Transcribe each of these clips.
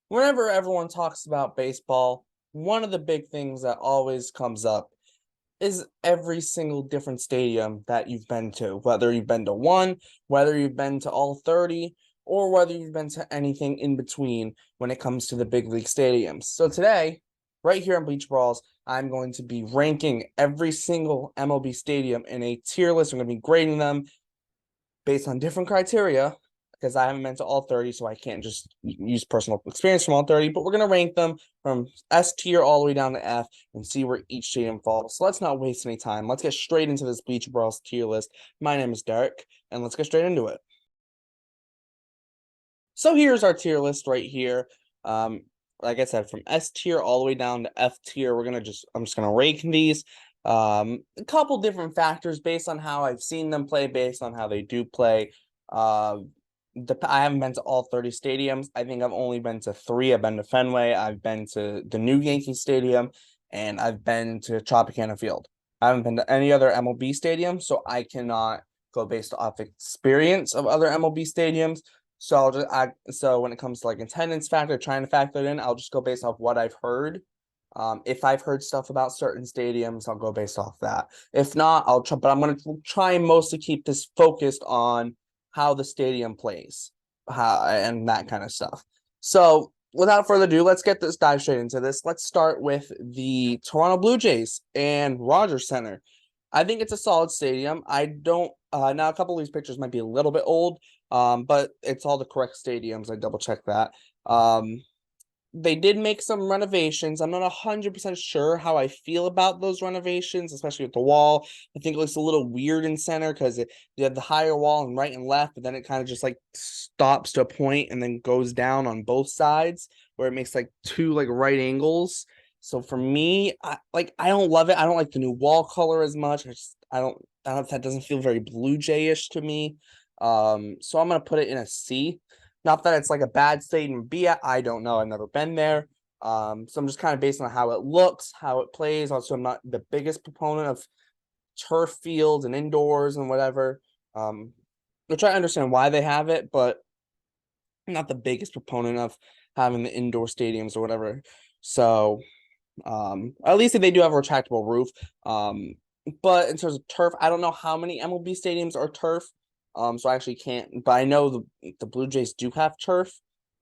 Whenever everyone talks about baseball, one of the big things that always comes up is every single different stadium that you've been to, whether you've been to one, whether you've been to all 30, or whether you've been to anything in between when it comes to the big league stadiums. So today, right here on Bleacher Brawls, I'm going to be ranking every single MLB stadium in a tier list. I'm going to be grading them based on different criteria because I haven't been to all 30, so I can't just use personal experience from all 30, but we're going to rank them from S tier all the way down to F and see where each stadium falls. So let's not waste any time. Let's get straight into this Bleacher Bros tier list. My name is Derek, and let's get straight into it. So here's our tier list right here. Like I said, from S tier all the way down to F tier, I'm just gonna rank these. A couple different factors based on how I've seen them play, based on how they do play. Uh, I haven't been to all 30 stadiums. I think I've only been to three. I've been to Fenway, I've been to the new Yankee Stadium, and I've been to Tropicana Field. I haven't been to any other MLB stadium, so I cannot go based off experience of other MLB stadiums. So when it comes to like attendance factor, trying to factor it in, I'll just go based off what I've heard. If I've heard stuff about certain stadiums, I'll go based off that. If not, I'll try, but I'm gonna try and mostly keep this focused on how the stadium plays, and that kind of stuff. So without further ado, let's dive straight into this. Let's start with the Toronto Blue Jays and Rogers Center. I think it's a solid stadium. I don't now a couple of these pictures might be a little bit old, but it's all the correct stadiums. I double checked that. They did make some renovations. I'm not 100% sure how I feel about those renovations, especially with the wall. I think it looks a little weird in center because you have the higher wall and right and left, but then it kind of just like stops to a point and then goes down on both sides where it makes like two like right angles. So for me, I don't love it. I don't like the new wall color as much. I don't that doesn't feel very Blue Jay-ish to me. So I'm gonna put it in a C. Not that it's like a bad stadium to be at. I don't know. I've never been there. So I'm just kind of based on how it looks, how it plays. Also, I'm not the biggest proponent of turf fields and indoors and whatever. Which I understand why they have it, but I'm not the biggest proponent of having the indoor stadiums or whatever. So at least if they do have a retractable roof. But in terms of turf, I don't know how many MLB stadiums are turf. So I actually can't, but I know the Blue Jays do have turf.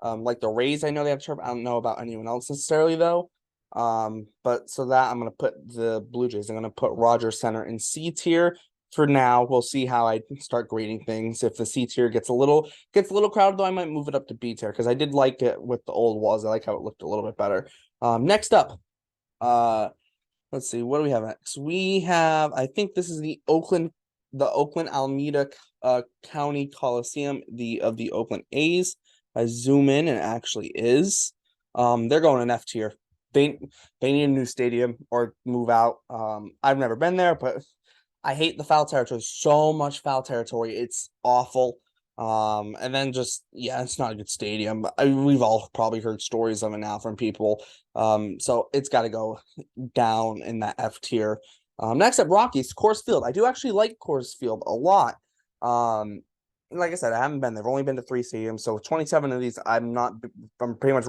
Like the Rays, I know they have turf. I don't know about anyone else necessarily though. But so that I'm gonna put the Blue Jays. I'm gonna put Rogers Center in C tier for now. We'll see how I start grading things. If the C tier gets a little crowded though, I might move it up to B tier because I did like it with the old walls. I like how it looked a little bit better. Next up, uh, let's see, what do we have next? We have, I think this is the Oakland Alameda County Coliseum, the Oakland A's. I zoom in and it actually is. They're going in F tier. They they need a new stadium or move out. I've never been there, but I hate the foul territory. So much foul territory. It's awful. And then just yeah, it's not a good stadium. We've all probably heard stories of it now from people. So it's got to go down in that F tier. Next up, Rockies, Coors Field. I do actually like Coors Field a lot. Like I said, I haven't been there. I've only been to three stadiums, so 27 of these, I'm pretty much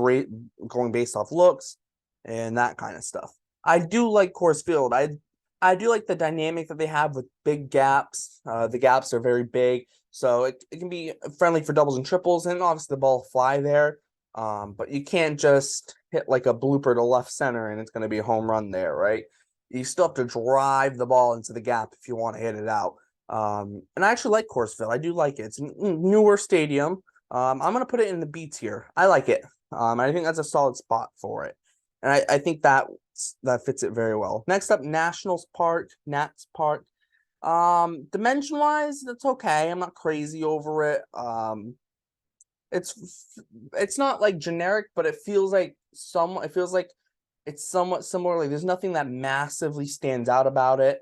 going based off looks and that kind of stuff. I do like Coors Field. I do like the dynamic that they have with big gaps. The gaps are very big, so it can be friendly for doubles and triples, and obviously the ball fly there. But you can't just hit like a blooper to left center and it's going to be a home run there, right? You still have to drive the ball into the gap if you want to hit it out. And I actually like Coors Field. I do like it. It's a newer stadium. I'm gonna put it in the B tier. I like it. I think that's a solid spot for it, and I think that fits it very well. Next up, Nationals Park, Nats Park. Dimension wise, that's okay. I'm not crazy over it. It's not like generic, but it feels like it's somewhat similar. Like there's nothing that massively stands out about it.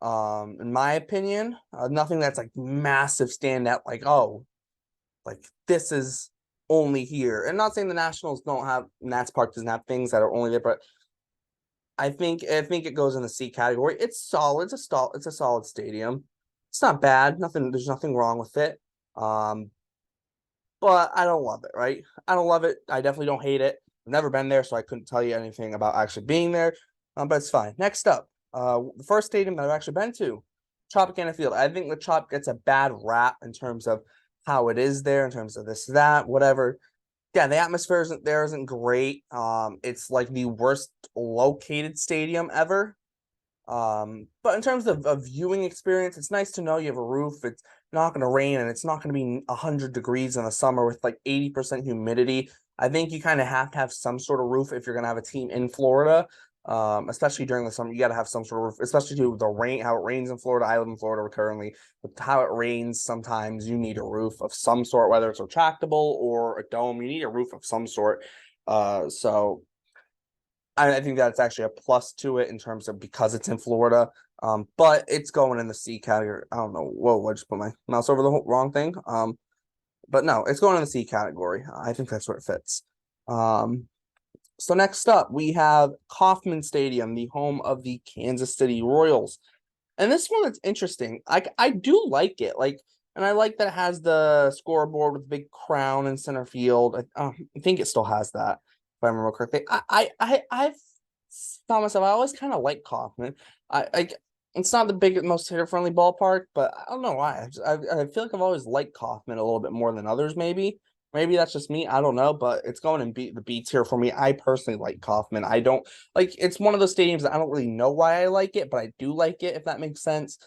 In my opinion, nothing that's like massive standout. Like like this is only here. And not saying the Nationals don't have Nats Park doesn't have things that are only there, but I think it goes in the C category. It's solid. It's a solid stadium. It's not bad. There's nothing wrong with it. Um, but I don't love it, right? I don't love it. I definitely don't hate it. I've never been there, so I couldn't tell you anything about actually being there. But it's fine. Next up, the first stadium that I've actually been to, Tropicana Field. I think the Trop gets a bad rap in terms of how it is there, in terms of this, that, whatever. Yeah, the atmosphere isn't great. It's like the worst located stadium ever. But in terms of a viewing experience, it's nice to know you have a roof. It's not going to rain and it's not going to be 100 degrees in the summer with like 80% humidity. I think you kind of have to have some sort of roof if you're going to have a team in Florida. Especially during the summer, you got to have some sort of roof, especially to the rain, how it rains in Florida. I live in Florida currently. With how it rains, sometimes you need a roof of some sort, whether it's retractable or a dome. You need a roof of some sort. So I think that's actually a plus to it in terms of because it's in Florida. But it's going in the C category. I don't know. Whoa, I just put my mouse over the wrong thing. But no, it's going in the C category. I think that's where it fits. So next up, we have Kauffman Stadium, the home of the Kansas City Royals. And this one is interesting. I do like it. And I like that it has the scoreboard with the big crown in center field. I think it still has that, if I remember correctly. I've found myself, I always kind of like Kauffman. It's not the biggest, most hitter friendly ballpark, but I don't know why. I feel like I've always liked Kauffman a little bit more than others. Maybe that's just me. I don't know, but it's going in the B tier for me. I personally like Kauffman. I don't like. It's one of those stadiums that I don't really know why I like it, but I do like it, if that makes sense.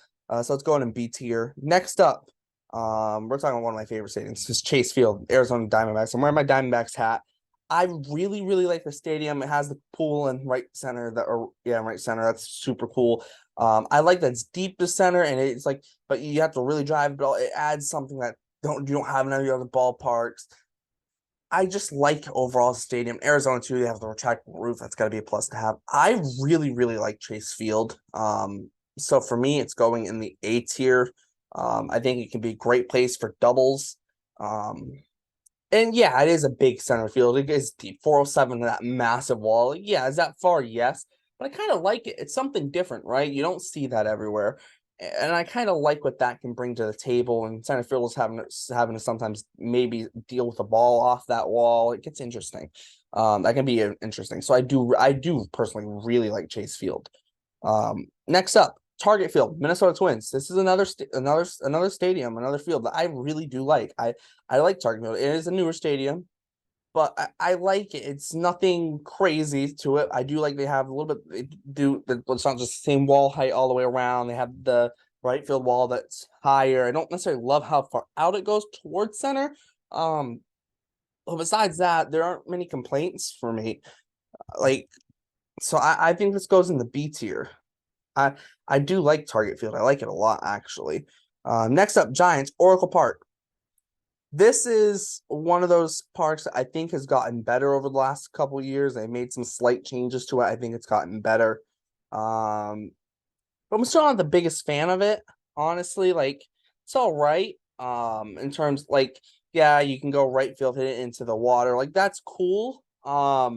So it's going in B tier. Next up, we're talking about one of my favorite stadiums. It's Chase Field, Arizona Diamondbacks. I'm wearing my Diamondbacks hat. I really, really like the stadium. It has the pool in right center. Right center. That's super cool. I like that it's deep to center, and it's like, but you have to really drive. But it adds something that you don't have in any other ballparks. I just like overall stadium. Arizona too. They have the retractable roof. That's got to be a plus to have. I really, really like Chase Field. So for me, it's going in the A tier. I think it can be a great place for doubles. And yeah, it is a big center field. It is deep, 407 to that massive wall. Yeah, is that far? Yes, but I kind of like it. It's something different, right? You don't see that everywhere, and I kind of like what that can bring to the table. And center fielders having to sometimes maybe deal with the ball off that wall. It gets interesting. That can be interesting. So I do personally really like Chase Field. Next up, Target Field, Minnesota Twins. This is another stadium, another field that I really do like. I like Target Field. It is a newer stadium, but I like it. It's nothing crazy to it. I do like they have a little bit. It's not just the same wall height all the way around. They have the right field wall that's higher. I don't necessarily love how far out it goes towards center. But besides that, there aren't many complaints for me. So I think this goes in the B tier. I do like Target Field. I like it a lot, actually. Next up, Giants, Oracle Park. This is one of those parks that I think has gotten better over the last couple years. They made some slight changes to it. I think it's gotten better. But I'm still not the biggest fan of it, honestly. It's all right. In terms yeah, you can go right field, hit it into the water. That's cool. But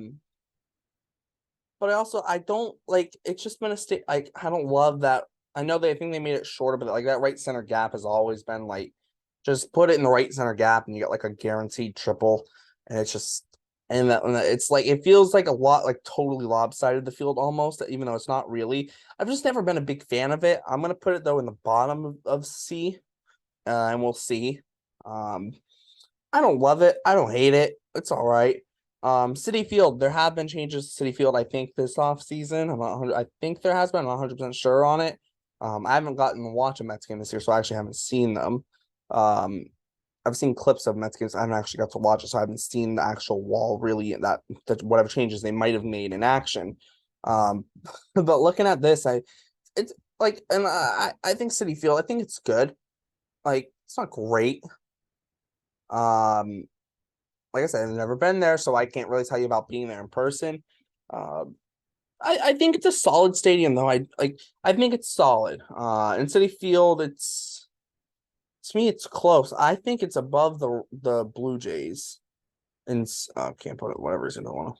I don't it's just been I don't love that. I know I think they made it shorter, but that right center gap has always been just put it in the right center gap and you get a guaranteed triple. And it's just and it's it feels like a lot totally lopsided the field almost, even though it's not really. I've just never been a big fan of it. I'm gonna put it though in the bottom of C, and we'll see. I don't love it. I don't hate it. It's all right. City Field. There have been changes to City Field. I think this off season. I think there has been. I'm not 100% sure on it. I haven't gotten to watch a Mets game this year, so I actually haven't seen them. I've seen clips of Mets games. I haven't actually got to watch it, so I haven't seen the actual wall really. That whatever changes they might have made in action. But looking at this, it's and I think City Field. I think it's good. It's not great. Like I said, I've never been there, so I can't really tell you about being there in person. I think it's a solid stadium, though. I think it's solid. In City Field, to me, it's close. I think it's above the Blue Jays. And can't put it. Whatever is in the one.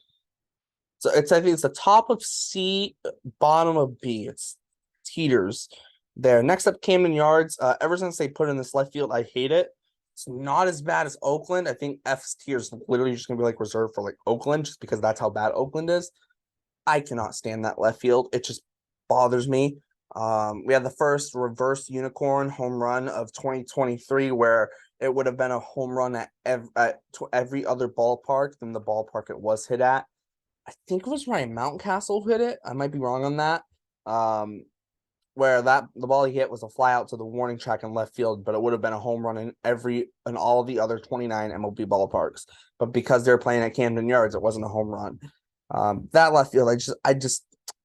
So I think it's the top of C, bottom of B. It's teeters there. Next up, Camden Yards. Ever since they put in this left field, I hate it. It's not as bad as Oakland. I think F tier is literally just gonna be like reserved for like Oakland, just because that's how bad Oakland is. I cannot stand that left field. It just bothers me. We had the first reverse unicorn home run of 2023, where it would have been a home run at every other ballpark than the ballpark it was hit at. I think it was Ryan Mountcastle hit it. I might be wrong on that. Where the ball he hit was a fly out to the warning track in left field, but it would have been a home run in all the other 29 MLB ballparks. But because they're playing at Camden Yards, it wasn't a home run. That left field,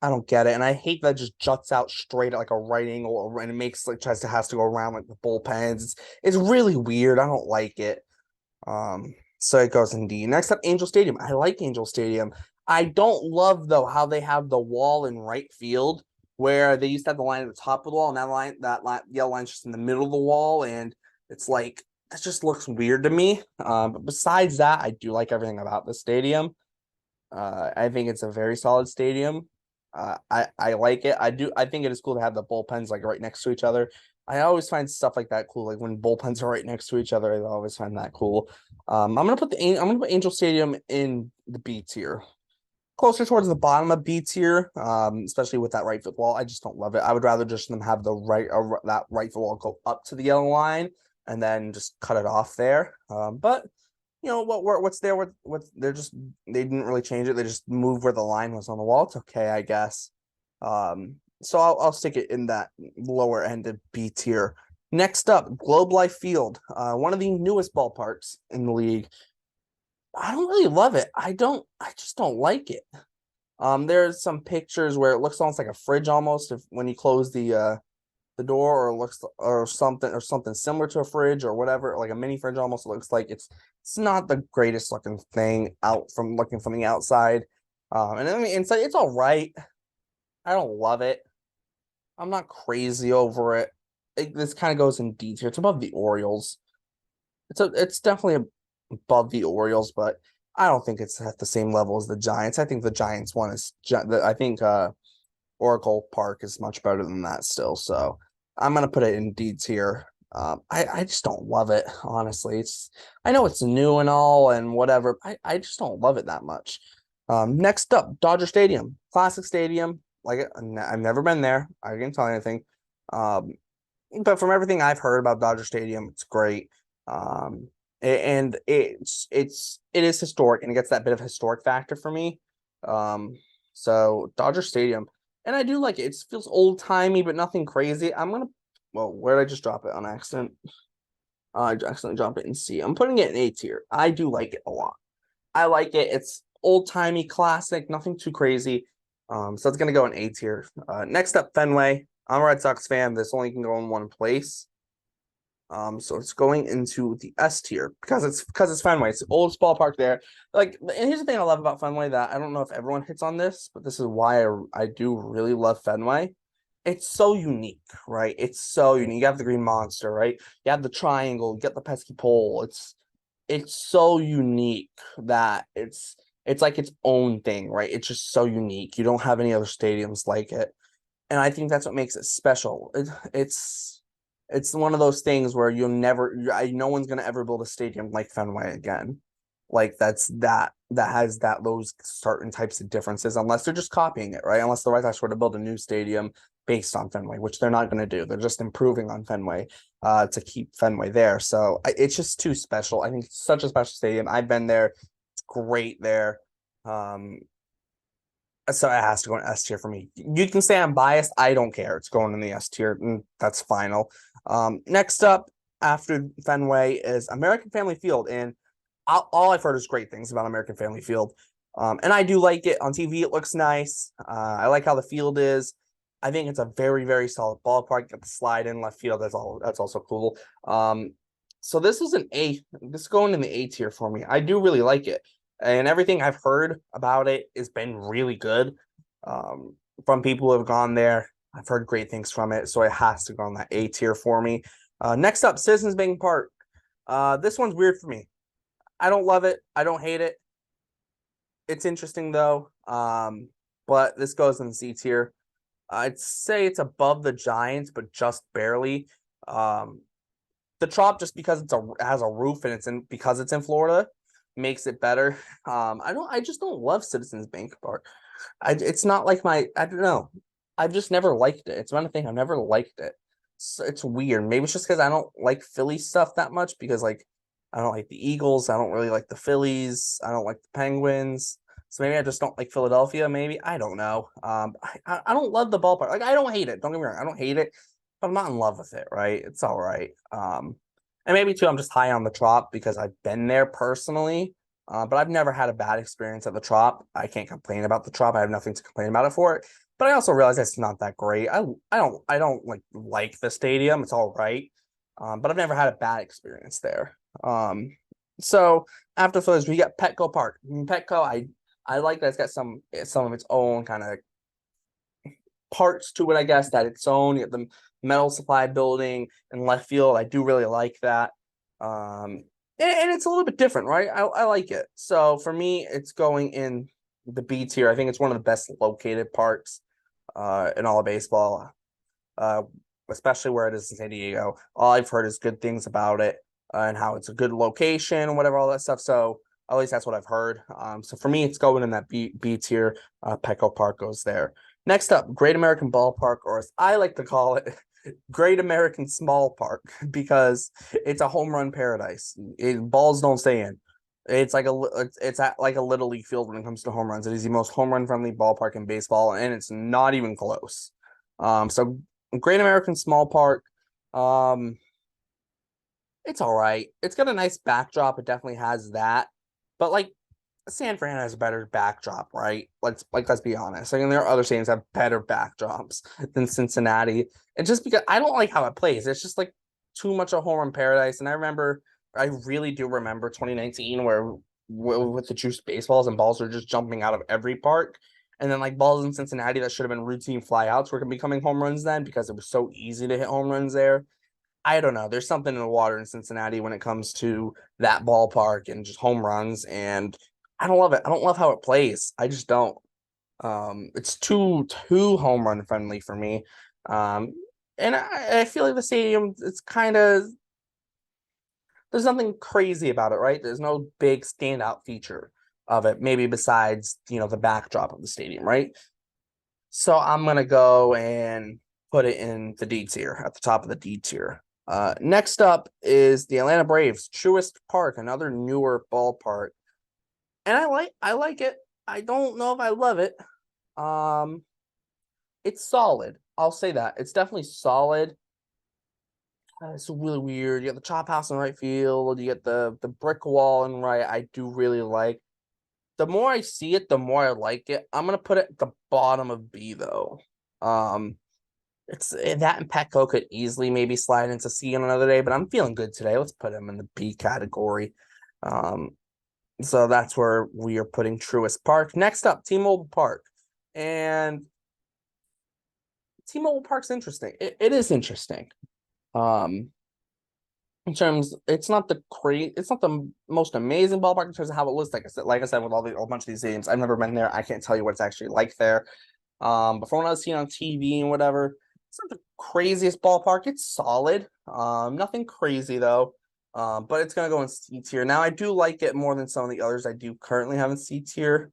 I don't get it, and I hate that it just juts out straight at like a right angle, and it makes like has to go around like the bullpens. It's really weird. I don't like it. So it goes in D. Next up, Angel Stadium. I like Angel Stadium. I don't love though how they have the wall in right field, where they used to have the line at the top of the wall, and that yellow line's just in the middle of the wall, and it's like that just looks weird to me. But besides that, I do like everything about the stadium. I think it's a very solid stadium. I like it. I think it is cool to have the bullpens like right next to each other. I always find stuff like that cool. Like when bullpens are right next to each other, I always find that cool. I'm gonna put Angel Stadium in the B tier, closer towards the bottom of B tier. Especially with that right field wall. I just don't love it. I would rather just them have that right field wall go up to the yellow line and then just cut it off there. But you know what's there? What they didn't really change it. They just moved where the line was on the wall. It's okay, I guess. So I'll stick it in that lower end of B tier. Next up, Globe Life Field, one of the newest ballparks in the league. I don't really love it. I just don't like it. There's some pictures where it looks almost like a fridge almost when you close the door, or looks or something similar to a fridge or whatever, like a mini fridge almost. It looks like it's not the greatest looking thing looking from the outside. And I mean inside it's all right. I don't love it. I'm not crazy over it. This kind of goes in D tier. It's above the Orioles. It's definitely above the Orioles, but I don't think it's at the same level as the Giants. I think the Giants one is I think Oracle Park is much better than that still. So I'm gonna put it in D tier. I just don't love it, honestly. I know it's new and all and whatever. I just don't love it that much. Next up, Dodger Stadium, classic stadium. Like I've never been there. I can't tell you anything. But from everything I've heard about Dodger Stadium, it's great. And it is historic, and it gets that bit of historic factor for me. So Dodger Stadium, and I do like it. It feels old timey, but nothing crazy. Where did I just drop it on accident? I accidentally dropped it in C. I'm putting it in A tier. I do like it a lot. I like it. It's old timey, classic, nothing too crazy. So it's gonna go in A tier. Next up, Fenway. I'm a Red Sox fan. This only can go in one place. So it's going into the S tier because it's Fenway. It's the oldest ballpark there. Like, and here's the thing I love about Fenway that I don't know if everyone hits on this, but this is why I do really love Fenway. It's so unique, right? It's so unique. You have the Green Monster, right? You have the triangle, you get the pesky pole. It's so unique that it's like its own thing, right? It's just so unique. You don't have any other stadiums like it. And I think that's what makes it special. It's one of those things where no one's gonna ever build a stadium like Fenway again. Like that has those certain types of differences, unless they're just copying it, right? Unless the Red Sox were to build a new stadium based on Fenway, which they're not gonna do. They're just improving on Fenway to keep Fenway there. So it's just too special. I think it's such a special stadium. I've been there. It's great there. So it has to go in S tier for me. You can say I'm biased. I don't care. It's going in the S tier, and that's final. Next up after Fenway is American Family Field, and all I've heard is great things about American Family Field. And I do like it on TV. It looks nice. I like how the field is. I think it's a very, very solid ballpark. Got the slide in left field. That's also cool. So this is this is going in the A tier for me. I do really like it. And everything I've heard about it has been really good. From people who have gone there, I've heard great things from it, so it has to go on that A tier for me. Next up, Citizens Bank Park. This one's weird for me. I don't love it. I don't hate it. It's interesting though. But this goes in the C tier. I'd say it's above the Giants, but just barely. The the Trop, just because it has a roof and because it's in Florida, makes it better. I just don't love Citizens Bank Park. It's not like I don't know. I've just never liked it. It's one thing I've never liked it. It's weird. Maybe it's just because I don't like Philly stuff that much because like I don't like the Eagles. I don't really like the Phillies. I don't like the Penguins. So maybe I just don't like Philadelphia. Maybe I don't know. I don't love the ballpark. Like I don't hate it. Don't get me wrong. I don't hate it. But I'm not in love with it. Right? It's all right. And maybe too, I'm just high on the Trop because I've been there personally. But I've never had a bad experience at the Trop. I can't complain about the Trop. I have nothing to complain about it for it. But I also realize it's not that great. I don't like the stadium. It's all right. But I've never had a bad experience there. So after Phillies, we got Petco Park. Petco, I like that it's got some of its own kind of parts to it, I guess, that its own. You have the metal supply building in left field. I do really like that. And it's a little bit different, right? I like it. So for me, it's going in the B tier. I think it's one of the best located parks in all of baseball, especially where it is in San Diego. All I've heard is good things about it and how it's a good location, whatever, all that stuff. So at least that's what I've heard. So for me, it's going in that B tier. Petco Park goes there. Next up, Great American Ballpark, or as I like to call it, Great American Small Park, because it's a home run paradise. Balls don't stay in. It's at like a little league field when it comes to home runs. It is the most home run friendly ballpark in baseball, and it's not even close. So Great American Small Park, it's all right. It's got a nice backdrop. It definitely has that, but like San Fran has a better backdrop, right? Let's be honest. I mean, there are other stadiums that have better backdrops than Cincinnati. And just because I don't like how it plays, it's just like too much a home run paradise. And I really do remember 2019 where with the juiced baseballs and balls are just jumping out of every park. And then like balls in Cincinnati that should have been routine flyouts were becoming home runs then because it was so easy to hit home runs there. I don't know. There's something in the water in Cincinnati when it comes to that ballpark and just home runs. And I don't love it. I don't love how it plays. I just don't. It's too home run friendly for me. Um, and I feel like the stadium, it's kind of there's nothing crazy about it, right? There's no big standout feature of it, maybe besides the backdrop of the stadium, right? So I'm gonna go and put it in the D tier at the top of the D tier. Next up is the Atlanta Braves, Truist Park, another newer ballpark. And I like it. I don't know if I love it. It's solid. I'll say that. It's definitely solid. It's really weird. You got the chop house in right field. You get the brick wall in right. I do really like. The more I see it, the more I like it. I'm gonna put it at the bottom of B though. It's that and Petco could easily maybe slide into C on another day, but I'm feeling good today. Let's put him in the B category. So that's where we are putting Truist Park. Next up, T-Mobile Park. And T-Mobile Park's interesting. It is interesting. In terms, it's not the most amazing ballpark in terms of how it looks. Like I said, with a bunch of these games, I've never been there. I can't tell you what it's actually like there. But from what I was seeing on TV and whatever, it's not the craziest ballpark. It's solid. Nothing crazy though. But it's gonna go in C tier. Now I do like it more than some of the others I do currently have in C tier.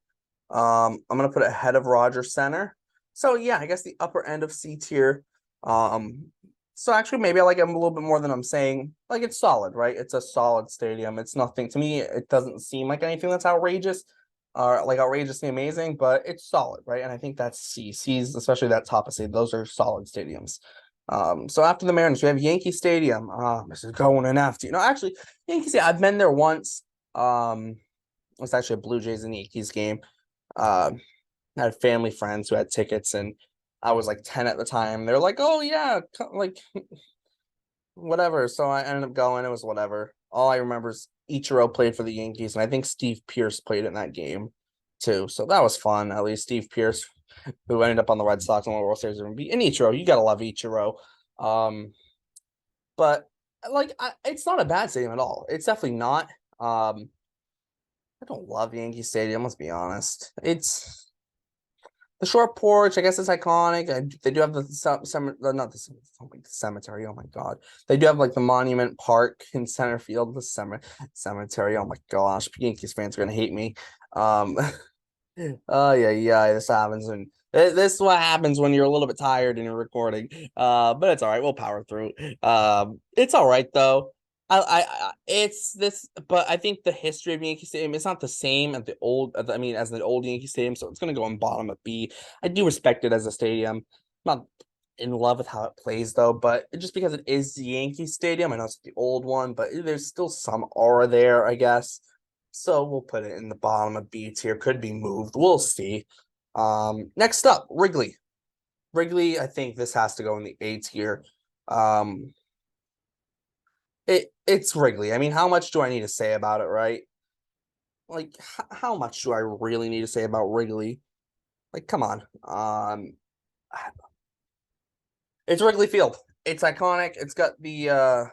I'm gonna put it ahead of Rogers Center. So yeah, I guess the upper end of C tier. So actually maybe I like it a little bit more than I'm saying. Like it's solid, right? It's a solid stadium. It's nothing to me, it doesn't seem like anything that's outrageous or like outrageously amazing, but it's solid, right? And I think that's C. C's, especially that top of C, those are solid stadiums. So after the Mariners, we have Yankee Stadium. This is going in after. Actually, Yankee Stadium, I've been there once. It was actually a Blue Jays and Yankees game. I had family friends who had tickets, and I was like 10 at the time. They're like, "Oh yeah, like whatever." So I ended up going. It was whatever. All I remember is Ichiro played for the Yankees, and I think Steve Pearce played in that game too. So that was fun. At least Steve Pearce, who ended up on the Red Sox and the World Series, and Ichiro. You gotta love Ichiro. But like, it's not a bad stadium at all. It's definitely not. I don't love Yankee Stadium. Let's be honest. The short porch, I guess it's iconic. They do have the not the cemetery. Oh my god, they do have like the monument park in center field. The cemetery. Oh my gosh, Yankees fans are gonna hate me. Um, oh yeah, this happens, and this is what happens when you're a little bit tired and you're recording. But it's all right. We'll power through. It's all right though. It's this, but I think the history of Yankee Stadium is not the same at the old. I mean, as the old Yankee Stadium, so it's gonna go on bottom of B. I do respect it as a stadium. I'm not in love with how it plays though, but just because it is the Yankee Stadium, I know it's the old one, but there's still some aura there, I guess. So we'll put it in the bottom of B tier. Could be moved. We'll see. Next up, Wrigley. Wrigley, I think this has to go in the A tier. It's Wrigley. I mean, how much do I need to say about it, right? Like, how much do I really need to say about Wrigley? Like, come on. It's Wrigley Field. It's iconic. It's got the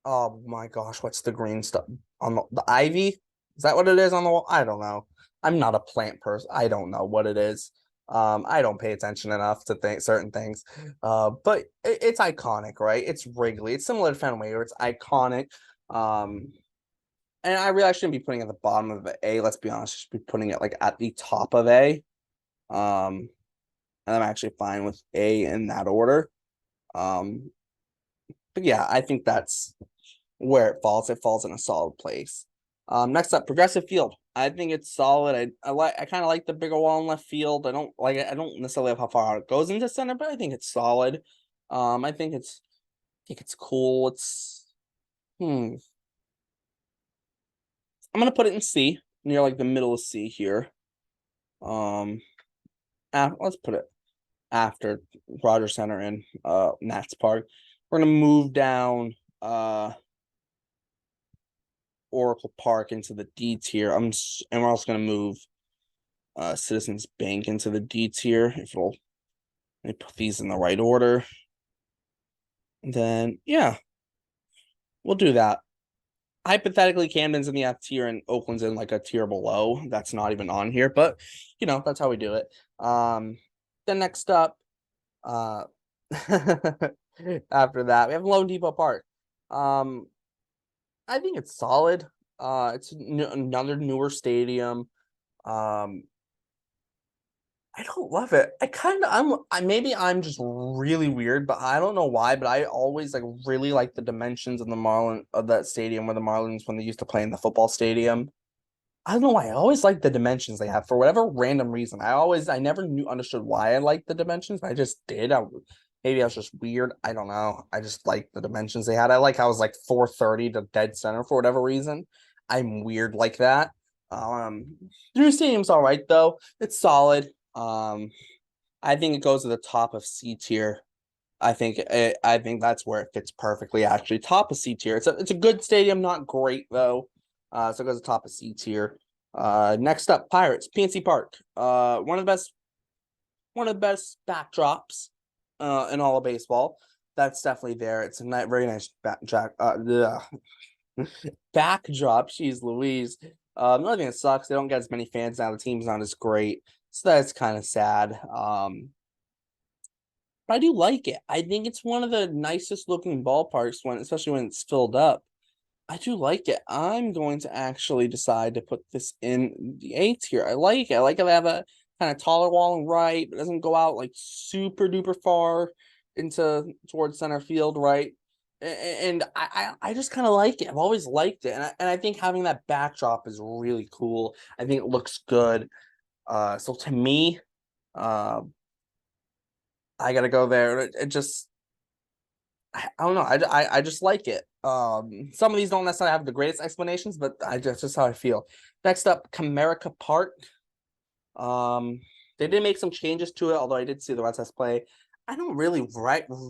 oh my gosh, what's the green stuff on the ivy? Is that what it is on the wall? I don't know. I'm not a plant person. I don't know what it is. I don't pay attention enough to think certain things. But it's iconic, right? It's Wrigley. It's similar to Fenway, where it's iconic. And I really shouldn't be putting it at the bottom of A. Let's be honest, I should be putting it like at the top of A. And I'm actually fine with A in that order. But yeah, I think that's where it falls. It falls in a solid place. Next up, Progressive Field. I think it's solid. I kind of like the bigger wall in left field. I don't necessarily have how far out it goes into center, but I think it's solid. I think it's cool. I'm gonna put it in C, near like the middle of C here. Let's put it after Rogers Center and Nats Park. We're gonna move down Oracle Park into the D tier. And we're also gonna move Citizens Bank into the D tier. Let me put these in the right order. And then yeah, we'll do that. Hypothetically, Camden's in the F tier and Oakland's in like a tier below. That's not even on here, but you know, that's how we do it. Then next up, after that, we have Lone Depot Park. I think it's solid. It's another newer stadium. I don't love it. Maybe I'm just really weird, but I don't know why, but I always like really like the dimensions of that stadium where the Marlins when they used to play in the football stadium. I don't know why. I always like the dimensions they have for whatever random reason. I never understood why I liked the dimensions, but I just did. Maybe I was just weird. I don't know. I just like the dimensions they had. I like how it was like 430 to dead center for whatever reason. I'm weird like that. The new stadium's all right though. It's solid. I think it goes to the top of C tier. I think that's where it fits perfectly. Actually, top of C tier. It's a good stadium, not great though. So it goes to top of C tier. Next up, Pirates, PNC Park. One of the best backdrops in all of baseball. That's definitely there. It's a very nice backdrop. Jeez Louise. The only thing that sucks, they don't get as many fans now. The team's not as great. So that's kind of sad. But I do like it. I think it's one of the nicest looking ballparks especially when it's filled up. I do like it. I'm going to actually decide to put this in the A tier. I like it. I like it. They have a kind of taller wall and right, but it doesn't go out like super duper far towards center field, right? And I just kind of like it. I've always liked it, and I think having that backdrop is really cool. I think it looks good. So to me, I gotta go there. I don't know. I just like it. Some of these don't necessarily have the greatest explanations, but just how I feel. Next up, Comerica Park. They did make some changes to it, although I did see the Red Sox play. I don't really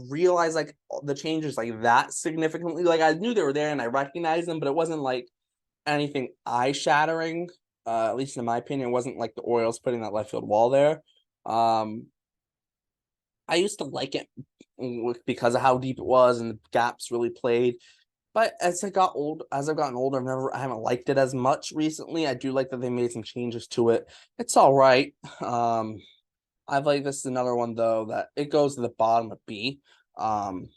realize like the changes like that significantly. Like I knew they were there and I recognized them, but it wasn't like anything eye-shattering. At least in my opinion, it wasn't like the Orioles putting that left field wall there. I used to like it because of how deep it was and the gaps really played. But as I've gotten older, I haven't liked it as much recently. I do like that they made some changes to it. It's all right. I feel like this is another one though that it goes to the bottom of B. Because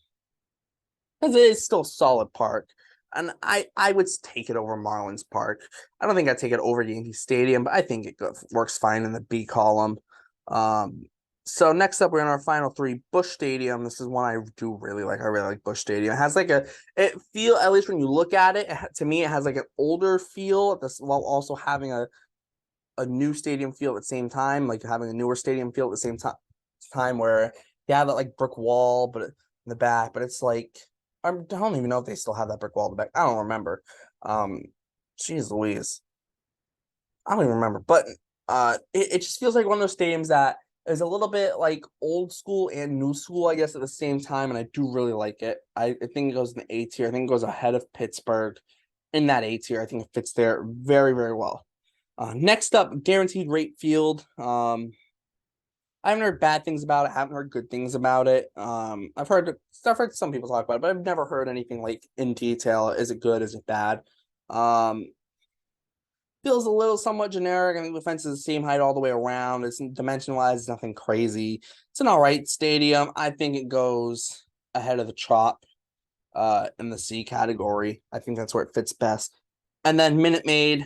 it is still a solid park. And I would take it over Marlins Park. I don't think I'd take it over Yankee Stadium, but I think it works fine in the B column. So next up, we're in our final three. Busch Stadium. This is one I do really like. I really like Busch Stadium. It has like at least when you look at it, to me, it has like an older feel while also having a new stadium feel at the same time, like having a newer stadium feel at the same time where you have that like brick wall, but in the back, but it's like I don't even know if they still have that brick wall in the back. I don't remember. Jeez Louise. I don't even remember. But it just feels like one of those stadiums that is a little bit like old school and new school, I guess, at the same time. And I do really like it. I think it goes in the A tier. I think it goes ahead of Pittsburgh in that A tier. I think it fits there very, very well. Next up, Guaranteed Rate Field. I haven't heard bad things about it. I haven't heard good things about it. I've heard some people talk about it, but I've never heard anything like in detail. Is it good? Is it bad? Feels a little somewhat generic. I think the fence is the same height all the way around. It's dimension-wise, nothing crazy. It's an all right stadium. I think it goes ahead of the Trop in the C category. I think that's where it fits best. And then Minute Maid.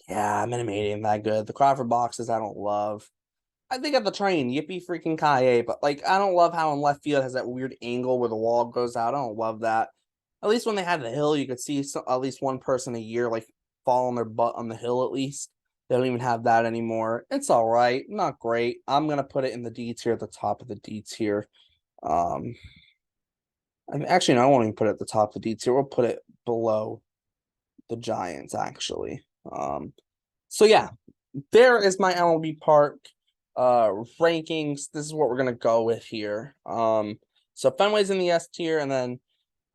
Yeah, Minute Maid ain't that good. The Crawford boxes I don't love. I think at the train, yippee freaking Kaye, but like I don't love how in left field has that weird angle where the wall goes out. I don't love that. At least when they had the hill, you could see at least one person a year like fall on their butt on the hill at least. They don't even have that anymore. It's all right, not great. I'm gonna put it in the D tier at the top of the D tier. Actually, no, I won't even put it at the top of the D tier. We'll put it below the Giants actually. So yeah, there is my MLB Park rankings. This is what we're gonna go with here. So Fenway's in the S tier, and then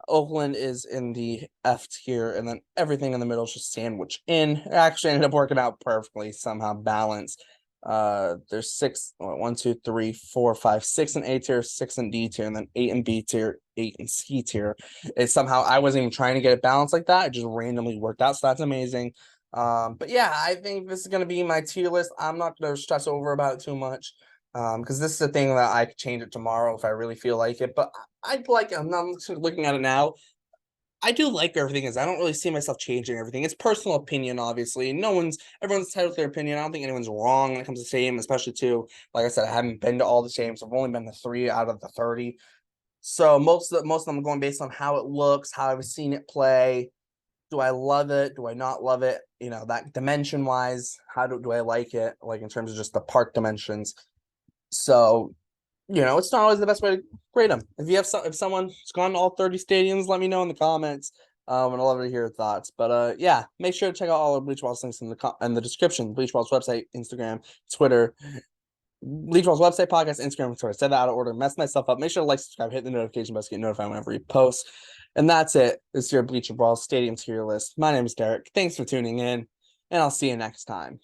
Oakland is in the F tier, and then everything in the middle is just sandwiched in. It actually ended up working out perfectly, somehow balanced. There's 6 in A tier, 6 in D tier, and then 8 in B tier, 8 in C tier. It's somehow I wasn't even trying to get it balanced like that. It just randomly worked out. So that's amazing. But yeah, I think this is gonna be my tier list. I'm not gonna stress over about it too much. Because this is a thing that I could change it tomorrow if I really feel like it. But I'd like I'm not looking at it now. I do like everything is. I don't really see myself changing everything. It's personal opinion, obviously. Everyone's entitled to their opinion. I don't think anyone's wrong when it comes to stadium, especially to, like I said, I haven't been to all the stadiums. I've only been to 3 out of the 30. So most of them are going based on how it looks, how I've seen it play. Do I love it? Do I not love it? That dimension wise, how do I like it? Like in terms of just the park dimensions. So it's not always the best way to grade them. If someone's gone to all 30 stadiums, let me know in the comments. And I'd love to hear your thoughts. But yeah, make sure to check out all of Bleach Brawls links in the description. Bleach Brawls website, Instagram, Twitter, Bleach Brawls website, podcast, Instagram, Twitter. I said that out of order, messed myself up. Make sure to like, subscribe, hit the notification bell to get notified whenever we post. And that's it. This is your Bleacher Brawls Stadium tier list. My name is Derek. Thanks for tuning in, and I'll see you next time.